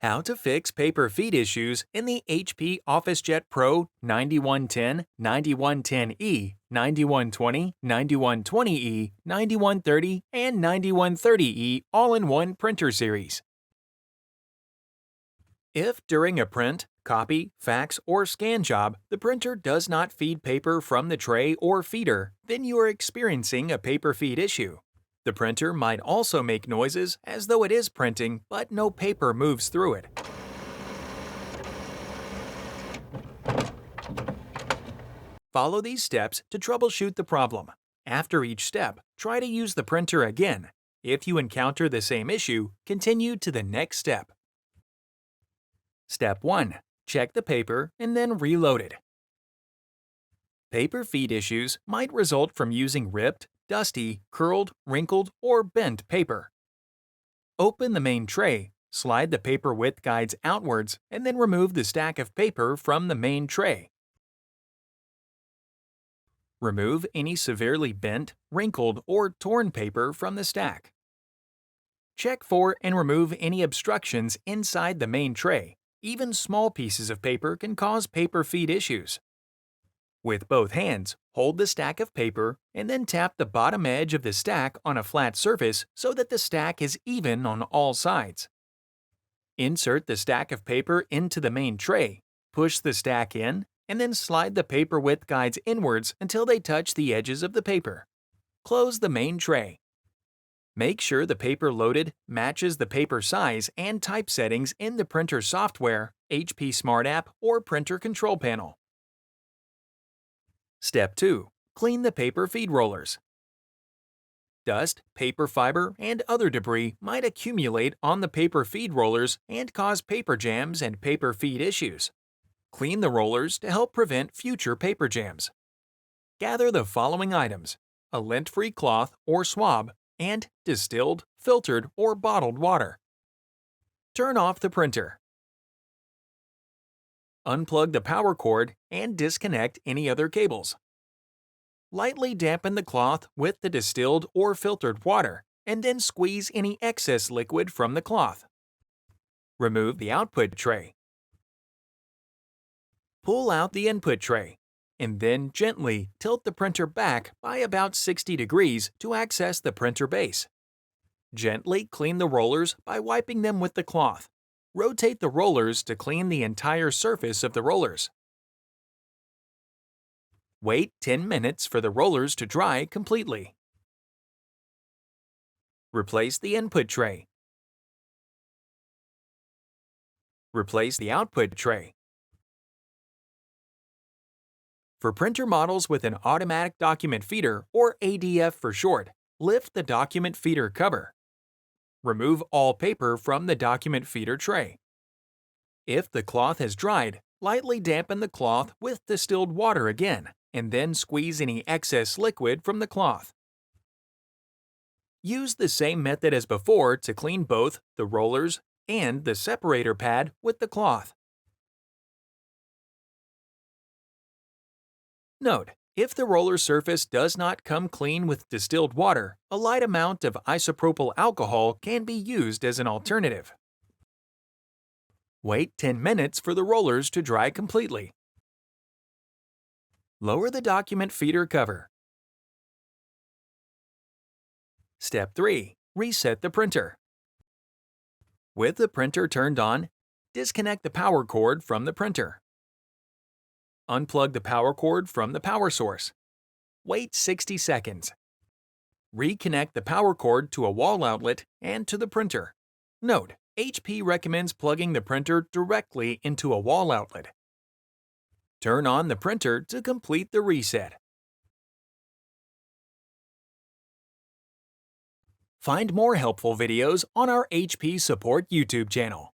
How to fix paper feed issues in the HP OfficeJet Pro 9110, 9110E, 9120, 9120E, 9130, and 9130E all-in-one printer series. If during a print, copy, fax, or scan job, the printer does not feed paper from the tray or feeder, then you are experiencing a paper feed issue. The printer might also make noises as though it is printing, but no paper moves through it. Follow these steps to troubleshoot the problem. After each step, try to use the printer again. If you encounter the same issue, continue to the next step. Step 1. Check the paper and then reload it. Paper feed issues might result from using ripped, dusty, curled, wrinkled, or bent paper. Open the main tray, slide the paper width guides outwards, and then remove the stack of paper from the main tray. Remove any severely bent, wrinkled, or torn paper from the stack. Check for and remove any obstructions inside the main tray. Even small pieces of paper can cause paper feed issues. With both hands, hold the stack of paper and then tap the bottom edge of the stack on a flat surface so that the stack is even on all sides. Insert the stack of paper into the main tray, push the stack in, and then slide the paper width guides inwards until they touch the edges of the paper. Close the main tray. Make sure the paper loaded matches the paper size and type settings in the printer software, HP Smart App, or printer control panel. Step 2. Clean the paper feed rollers. Dust, paper fiber, and other debris might accumulate on the paper feed rollers and cause paper jams and paper feed issues. Clean the rollers to help prevent future paper jams. Gather the following items: a lint-free cloth or swab, and distilled, filtered, or bottled water. Turn off the printer. Unplug the power cord and disconnect any other cables. Lightly dampen the cloth with the distilled or filtered water, and then squeeze any excess liquid from the cloth. Remove the output tray. Pull out the input tray, and then gently tilt the printer back by about 60 degrees to access the printer base. Gently clean the rollers by wiping them with the cloth. Rotate the rollers to clean the entire surface of the rollers. Wait 10 minutes for the rollers to dry completely. Replace the input tray. Replace the output tray. For printer models with an automatic document feeder, or ADF for short, lift the document feeder cover. Remove all paper from the document feeder tray. If the cloth has dried, lightly dampen the cloth with distilled water again, and then squeeze any excess liquid from the cloth. Use the same method as before to clean both the rollers and the separator pad with the cloth. Note: if the roller surface does not come clean with distilled water, a light amount of isopropyl alcohol can be used as an alternative. Wait 10 minutes for the rollers to dry completely. Lower the document feeder cover. Step 3. Reset the printer. With the printer turned on, disconnect the power cord from the printer. Unplug the power cord from the power source. Wait 60 seconds. Reconnect the power cord to a wall outlet and to the printer. Note: HP recommends plugging the printer directly into a wall outlet. Turn on the printer to complete the reset. Find more helpful videos on our HP Support YouTube channel.